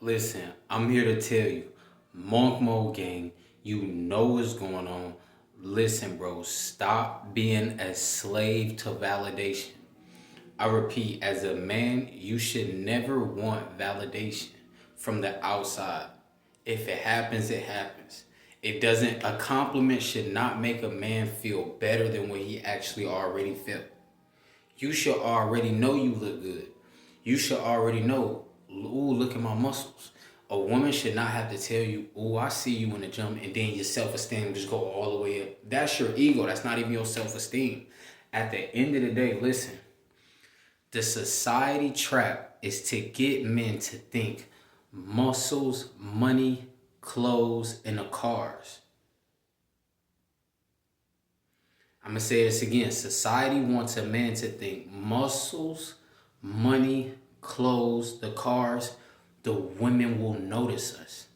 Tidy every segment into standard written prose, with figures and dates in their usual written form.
Listen, I'm here to tell you, Monk Mode Gang, you know what's going on. Listen, bro, stop being a slave to validation. I repeat, as a man, you should never want validation from the outside. If it happens, it happens. It doesn't, a compliment should not make a man feel better than what he actually already felt. You should already know you look good. You should already know, ooh, look at my muscles. A woman should not have to tell you, ooh, I see you in the gym, and then your self-esteem just go all the way up. That's your ego. That's not even your self-esteem. At the end of the day, listen, the society trap is to get men to think muscles, money, clothes, and the cars. I'm going to say this again. Society wants a man to think muscles, money, clothes, the cars. The women will notice us.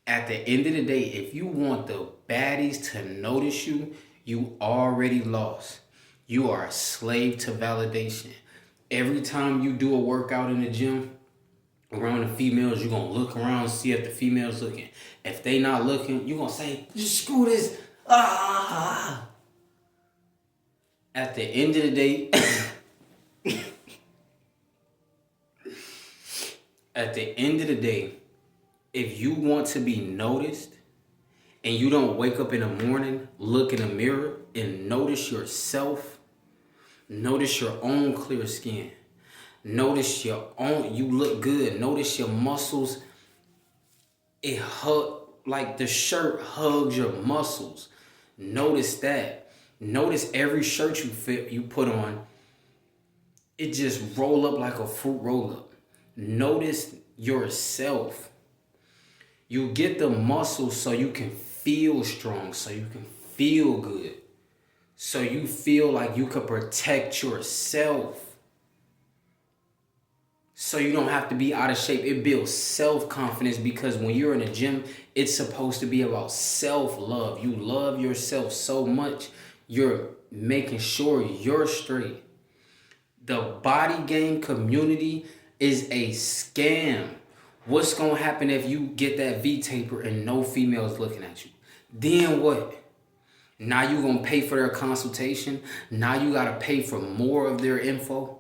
At the end of the day, if you want the baddies to notice you, you already lost. You are a slave to validation. Every time you do a workout in the gym, around the females, you're going to look around and see if the females looking. If they not looking, you're going to say, just screw this. Ah. At the end of the day, at the end of the day, if you want to be noticed and you don't wake up in the morning, look in the mirror and notice yourself, notice your own clear skin, notice your own, you look good, notice your muscles, it like the shirt hugs your muscles. Notice that. Notice every shirt you put on, it just roll up like a fruit roll up. Notice yourself. You get the muscles so you can feel strong, so you can feel good, so you feel like you could protect yourself, so you don't have to be out of shape. It builds self-confidence because when you're in a gym, it's supposed to be about self-love. You love yourself so much, you're making sure you're straight. The body game community is a scam. What's going to happen if you get that V-taper and no female's looking at you? Then what? Now you going to pay for their consultation? Now you got to pay for more of their info?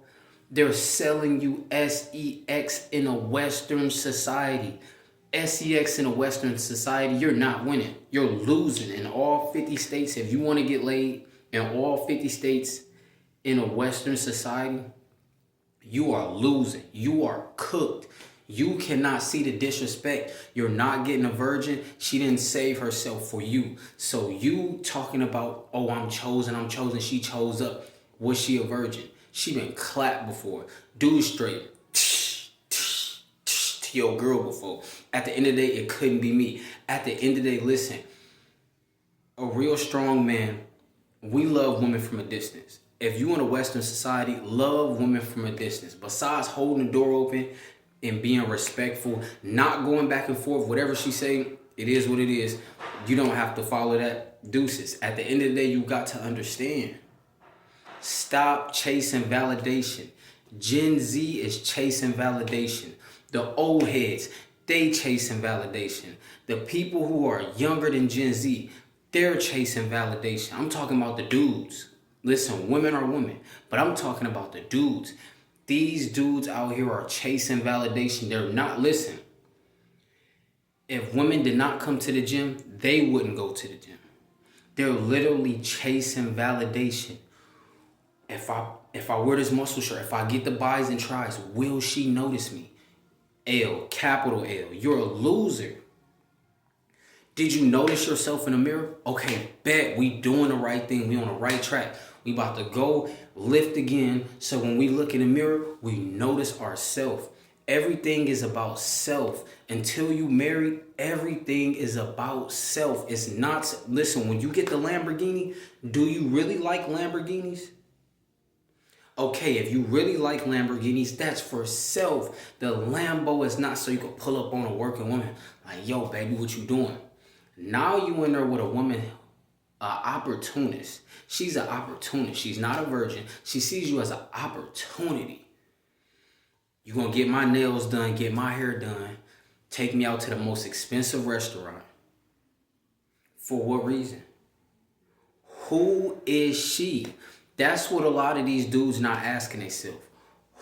They're selling you sex in a Western society. Sex in a Western society, you're not winning. You're losing in all 50 states. If you want to get laid in all 50 states in a Western society, you are losing. You are cooked. You cannot see the disrespect. You're not getting a virgin. She didn't save herself for you. So you talking about, oh, I'm chosen, she chose up. Was she a virgin? She been clapped before. Dude straight. To your girl before. At the end of the day, it couldn't be me. At the end of the day, listen. A real strong man, we love women from a distance. If you in a Western society, love women from a distance. Besides holding the door open and being respectful, not going back and forth, whatever she say, it is what it is. You don't have to follow that. Deuces. At the end of the day, you got to understand. Stop chasing validation. Gen Z is chasing validation. The old heads, they chasing validation. The people who are younger than Gen Z, they're chasing validation. I'm talking about the dudes. Listen, women are women, but I'm talking about the dudes. These dudes out here are chasing validation. They're not, listen. If women did not come to the gym, they wouldn't go to the gym. They're literally chasing validation. If I wear this muscle shirt, if I get the buys and tries, will she notice me? L, capital L. You're a loser. Did you notice yourself in the mirror? Okay, bet we doing the right thing. We on the right track. We about to go lift again. So when we look in the mirror, we notice ourselves. Everything is about self. Until you marry, everything is about self. It's not, listen, when you get the Lamborghini, do you really like Lamborghinis? Okay, if you really like Lamborghinis, that's for self. The Lambo is not so you can pull up on a working woman. Like, yo, baby, what you doing? Now you in there with a woman, opportunist. She's an opportunist. She's not a virgin. She sees you as an opportunity. You're going to get my nails done, get my hair done, take me out to the most expensive restaurant. For what reason? Who is she? That's what a lot of these dudes not asking themselves.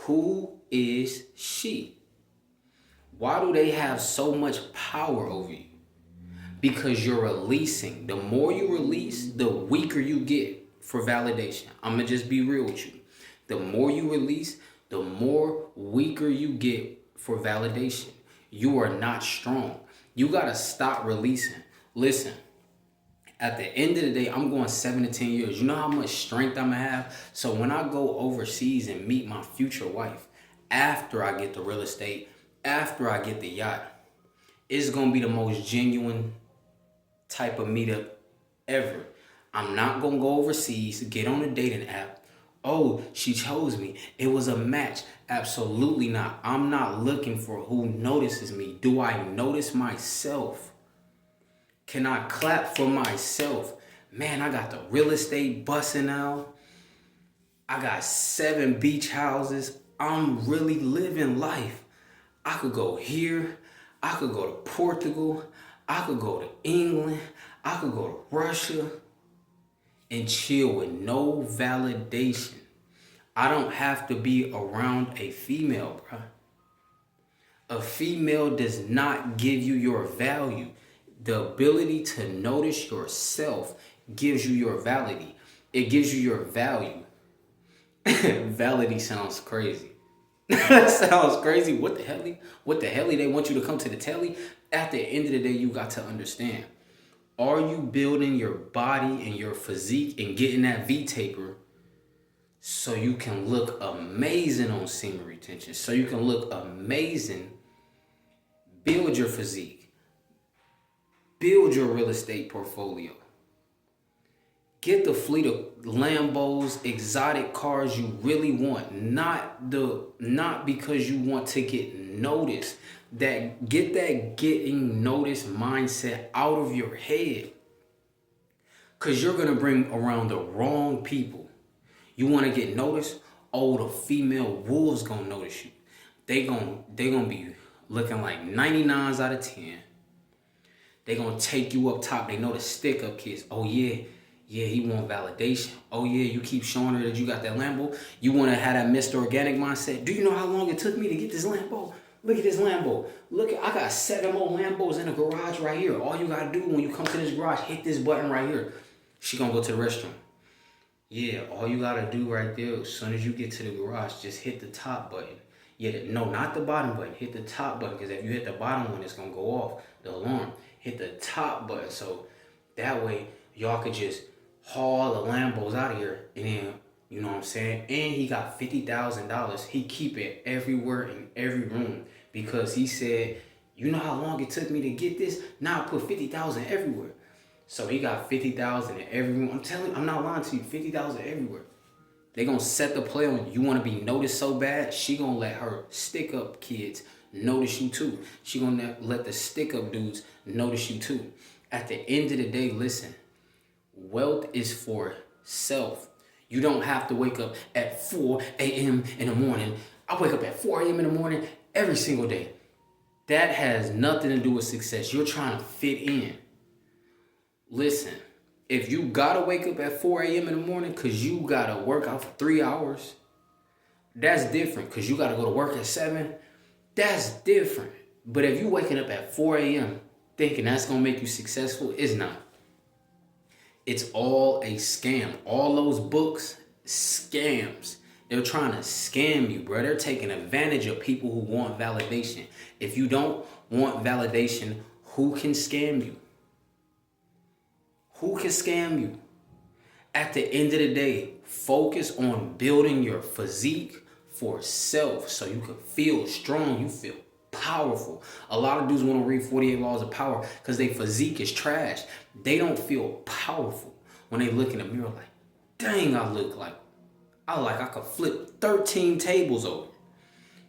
Who is she? Why do they have so much power over you? Because you're releasing. The more you release, the weaker you get for validation. I'm going to just be real with you. The more you release, the more weaker you get for validation. You are not strong. You got to stop releasing. Listen, at the end of the day, I'm going 7 to 10 years. You know how much strength I'm going to have? So when I go overseas and meet my future wife, after I get the real estate, after I get the yacht, it's going to be the most genuine type of meetup ever. I'm not going to go overseas, get on a dating app. Oh, she chose me. It was a match. Absolutely not. I'm not looking for who notices me. Do I notice myself? Can I clap for myself? Man, I got the real estate busting out. I got 7 beach houses. I'm really living life. I could go here. I could go to Portugal. I could go to England. I could go to Russia and chill with no validation. I don't have to be around a female, bro. A female does not give you your value. The ability to notice yourself gives you your validity. It gives you your value. Validity sounds crazy. That sounds crazy. What the hell? What the hell? They want you to come to the telly? At the end of the day, you got to understand. Are you building your body and your physique and getting that V-taper so you can look amazing on semen retention, so you can look amazing, build your physique, build your real estate portfolio, get the fleet of Lambos, exotic cars you really want, not because you want to get noticed. Get that getting noticed mindset out of your head, because you're gonna bring around the wrong people. You want to get noticed? Oh, the female wolves gonna notice you. They gonna be looking like 99s out of 10. They gonna take you up top. They know the stick up kids. Oh yeah, he want validation. Oh yeah, you keep showing her that you got that Lambo. You want to have that Mr. Organic mindset. Do you know how long it took me to get this Lambo? Look at this Lambo. Look, I got 7 more Lambos in the garage right here. All you gotta do when you come to this garage, hit this button right here. She gonna go to the restroom. Yeah, all you gotta do right there, as soon as you get to the garage, just hit the top button. Yeah, no, not the bottom button. Hit the top button, because if you hit the bottom one, it's gonna go off, the alarm. Hit the top button, so that way y'all could just haul the Lambos out of here, and then, you know what I'm saying? And he got $50,000. He keep it everywhere in every room, because he said, you know how long it took me to get this? Now I put 50,000 everywhere. So he got 50,000 in every room. I'm telling you, I'm not lying to you, 50,000 everywhere. They gonna set the play on you. You wanna be noticed so bad, she gonna let her stick up kids notice you too. She gonna let the stick up dudes notice you too. At the end of the day, listen, wealth is for self. You don't have to wake up at 4 a.m. in the morning. I wake up at 4 a.m. in the morning every single day. That has nothing to do with success. You're trying to fit in. Listen, if you gotta wake up at 4 a.m. in the morning because you gotta work out for 3 hours, that's different. Because you gotta go to work at 7, that's different. But if you waking up at 4 a.m. thinking that's gonna make you successful, it's not. It's all a scam. All those books, scams. They're trying to scam you, bro. They're taking advantage of people who want validation. If you don't want validation, who can scam you? Who can scam you? At the end of the day, focus on building your physique for self so you can feel strong, you feel powerful. A lot of dudes want to read 48 Laws of Power because their physique is trash. They don't feel powerful when they look in the mirror like, dang, I could flip 13 tables over.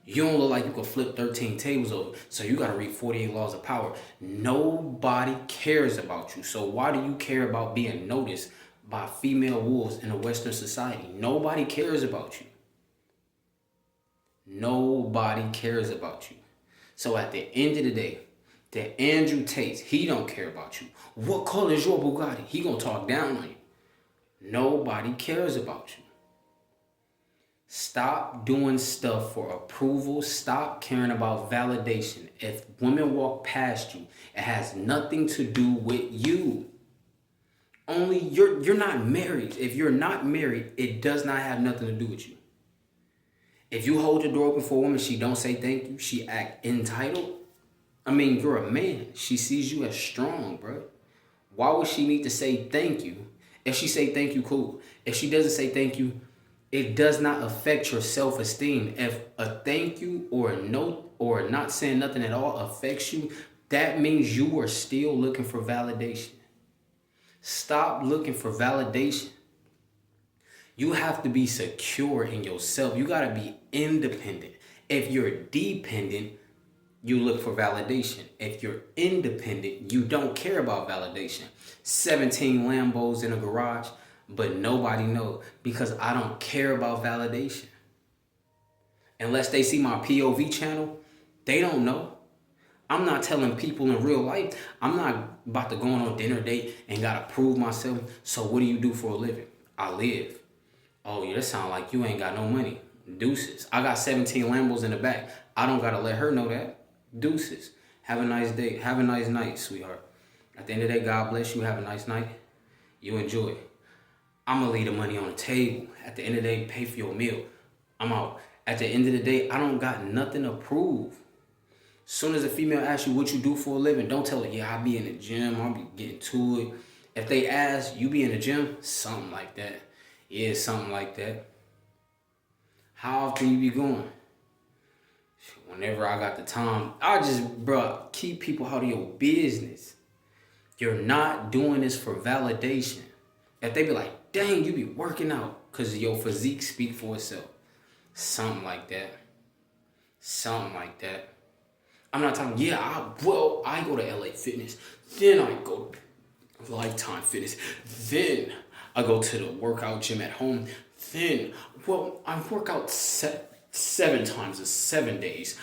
You don't look like you can flip 13 tables over, so you got to read 48 Laws of Power. Nobody cares about you, so why do you care about being noticed by female wolves in a Western society? Nobody cares about you. Nobody cares about you. So at the end of the day, that Andrew Tate, he don't care about you. What color is your Bugatti? He gonna talk down on you. Nobody cares about you. Stop doing stuff for approval. Stop caring about validation. If women walk past you, it has nothing to do with you. Only you're not married. If you're not married, it does not have nothing to do with you. If you hold the door open for a woman, she don't say thank you, she act entitled. I mean, you're a man. She sees you as strong, bro. Why would she need to say thank you? If she say thank you, cool. If she doesn't say thank you, it does not affect your self-esteem. If a thank you or a no or not saying nothing at all affects you, that means you are still looking for validation. Stop looking for validation. You have to be secure in yourself. You got to be independent. If you're dependent, you look for validation. If you're independent, you don't care about validation. 17 Lambos in a garage, but nobody knows because I don't care about validation. Unless they see my POV channel, they don't know. I'm not telling people in real life. I'm not about to go on a dinner date and gotta prove myself. So what do you do for a living? I live. Oh, yeah, that sound like you ain't got no money. Deuces. I got 17 Lambos in the back. I don't gotta let her know that. Deuces. Have a nice day. Have a nice night, sweetheart. At the end of the day, God bless you. Have a nice night. You enjoy. I'm gonna leave the money on the table. At the end of the day, pay for your meal. I'm out. At the end of the day, I don't got nothing to prove. Soon as a female asks you what you do for a living, don't tell her, yeah, I be in the gym, I'll be getting to it. If they ask, you be in the gym? Something like that. Yeah, something like that. How often you be going? Whenever I got the time. I just, bro, keep people out of your business. You're not doing this for validation. If they be like, dang, you be working out because your physique speak for itself. Something like that. Something like that. I'm not talking, yeah, I go to LA Fitness. Then I go to Lifetime Fitness. Then I go to the workout gym at home. Then, I work out 7 times in 7 days.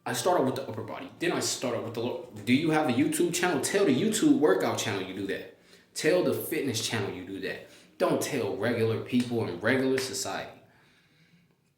I start out with the upper body. Then I start out with the lower. Do you have a YouTube channel? Tell the YouTube workout channel you do that. Tell the fitness channel you do that. Don't tell regular people in regular society.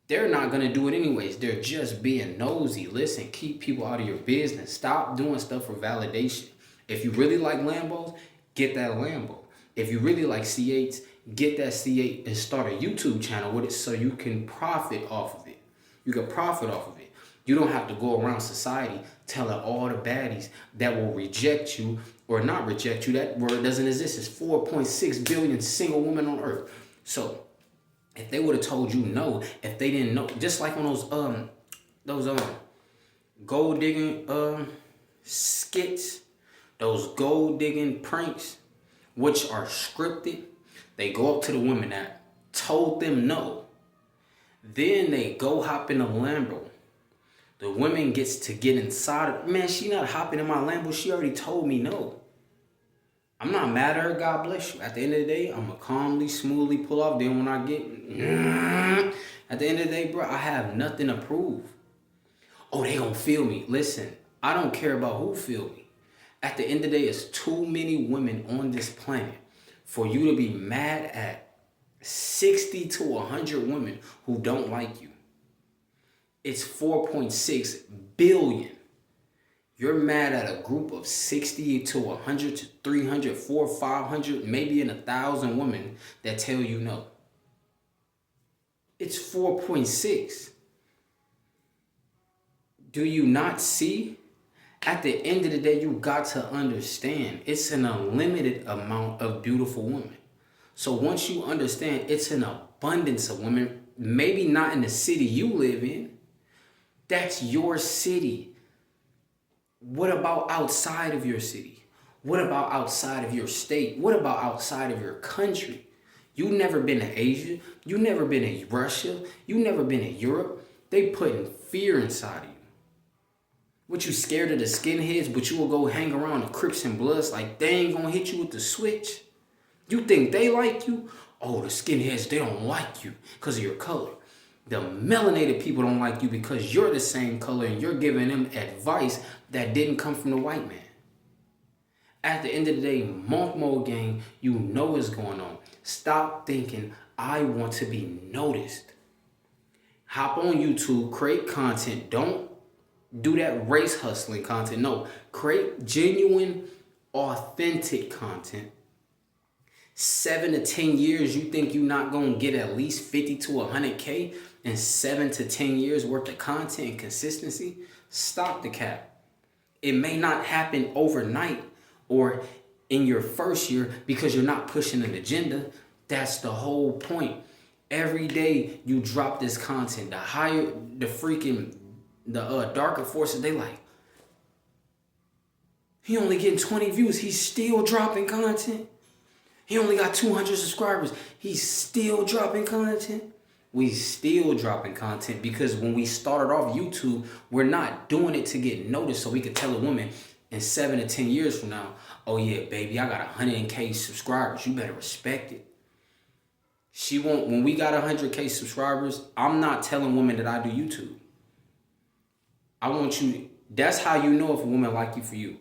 They're not going to do it anyways. They're just being nosy. Listen, keep people out of your business. Stop doing stuff for validation. If you really like Lambos, get that Lambo. If you really like C8s, get that C8 and start a YouTube channel with it so you can profit off of it. You can profit off of it. You don't have to go around society telling all the baddies that will reject you or not reject you. That word doesn't exist. It's 4.6 billion single women on earth. So if they would have told you no, if they didn't know, just like on those gold digging skits, those gold digging pranks, which are scripted, they go up to the women that told them no. Then they go hop in a Lambo. The woman gets to get inside of, man, she not hopping in my Lambo. She already told me no. I'm not mad at her. God bless you. At the end of the day, I'm going to calmly, smoothly pull off. Then when I get, at the end of the day, bro, I have nothing to prove. Oh, they going to feel me. Listen, I don't care about who feel me. At the end of the day, it's too many women on this planet for you to be mad at 60 to 100 women who don't like you. It's 4.6 billion. You're mad at a group of 60 to 100 to 300, 400, 500, maybe 1,000 women that tell you no. It's 4.6. Do you not see? At the end of the day, you got to understand it's an unlimited amount of beautiful women. So once you understand it's an abundance of women, maybe not in the city you live in, that's your city. What about outside of your city? What about outside of your state? What about outside of your country? You never been to Asia. You never been to Russia. You never been to Europe. They putting fear inside of you. What, you scared of the skinheads, but you will go hang around the Crips and Bloods like they ain't gonna hit you with the switch? You think they like you? Oh, the skinheads, they don't like you because of your color. The melanated people don't like you because you're the same color and you're giving them advice that didn't come from the white man. At the end of the day, Monk Mode Gang, you know what's going on. Stop thinking, I want to be noticed. Hop on YouTube, create content. Don't do that race hustling content. No, create genuine, authentic content. 7 to 10 years, you think you're not going to get at least 50 to 100K in 7 to 10 years worth of content and consistency? Stop the cap. It may not happen overnight or in your first year because you're not pushing an agenda. That's the whole point. Every day you drop this content, the darker forces, they like, he only getting 20 views. He's still dropping content. He only got 200 subscribers. He's still dropping content. We still dropping content because when we started off YouTube, we're not doing it to get noticed so we could tell a woman in 7 to 10 years from now, oh yeah, baby, I got 100K subscribers. You better respect it. She won't, when we got 100K subscribers, I'm not telling women that I do YouTube. I want you, that's how you know if a woman like you for you.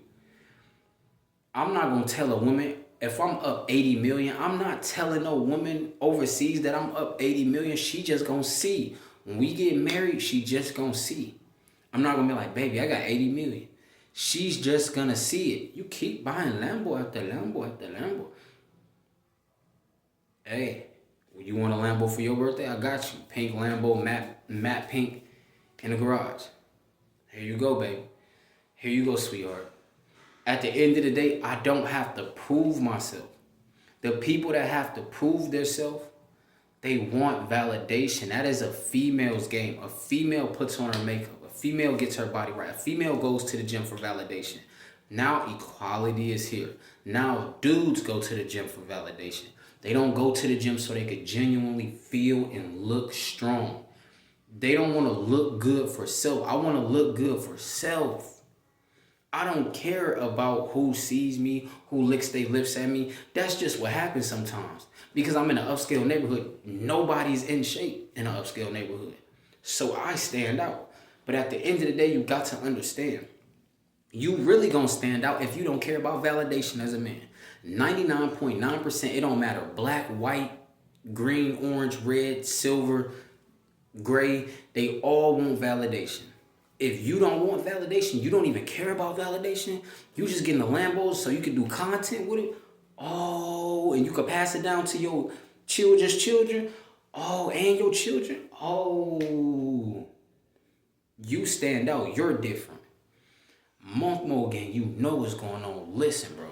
I'm not going to tell a woman, if I'm up 80 million, I'm not telling no woman overseas that I'm up 80 million. She just gonna see. When we get married, she just gonna see. I'm not gonna be like, baby, I got 80 million. She's just gonna see it. You keep buying Lambo after Lambo after Lambo. Hey, you want a Lambo for your birthday? I got you. Pink Lambo, matte pink in the garage. Here you go, baby. Here you go, sweetheart. At the end of the day, I don't have to prove myself. The people that have to prove themselves, they want validation. That is a female's game. A female puts on her makeup. A female gets her body right. A female goes to the gym for validation. Now equality is here. Now dudes go to the gym for validation. They don't go to the gym so they could genuinely feel and look strong. They don't want to look good for self. I want to look good for self. I don't care about who sees me, who licks their lips at me. That's just what happens sometimes. Because I'm in an upscale neighborhood. Nobody's in shape in an upscale neighborhood. So I stand out. But at the end of the day, you got to understand. You really gonna stand out if you don't care about validation as a man. 99.9%, it don't matter. Black, white, green, orange, red, silver, gray. They all want validation. If you don't want validation, you don't even care about validation, you just getting the Lambos so you can do content with it. Oh, and you can pass it down to your children's children. Oh, and your children. Oh, you stand out. You're different. Monk Mode Gang, you know what's going on. Listen, bro.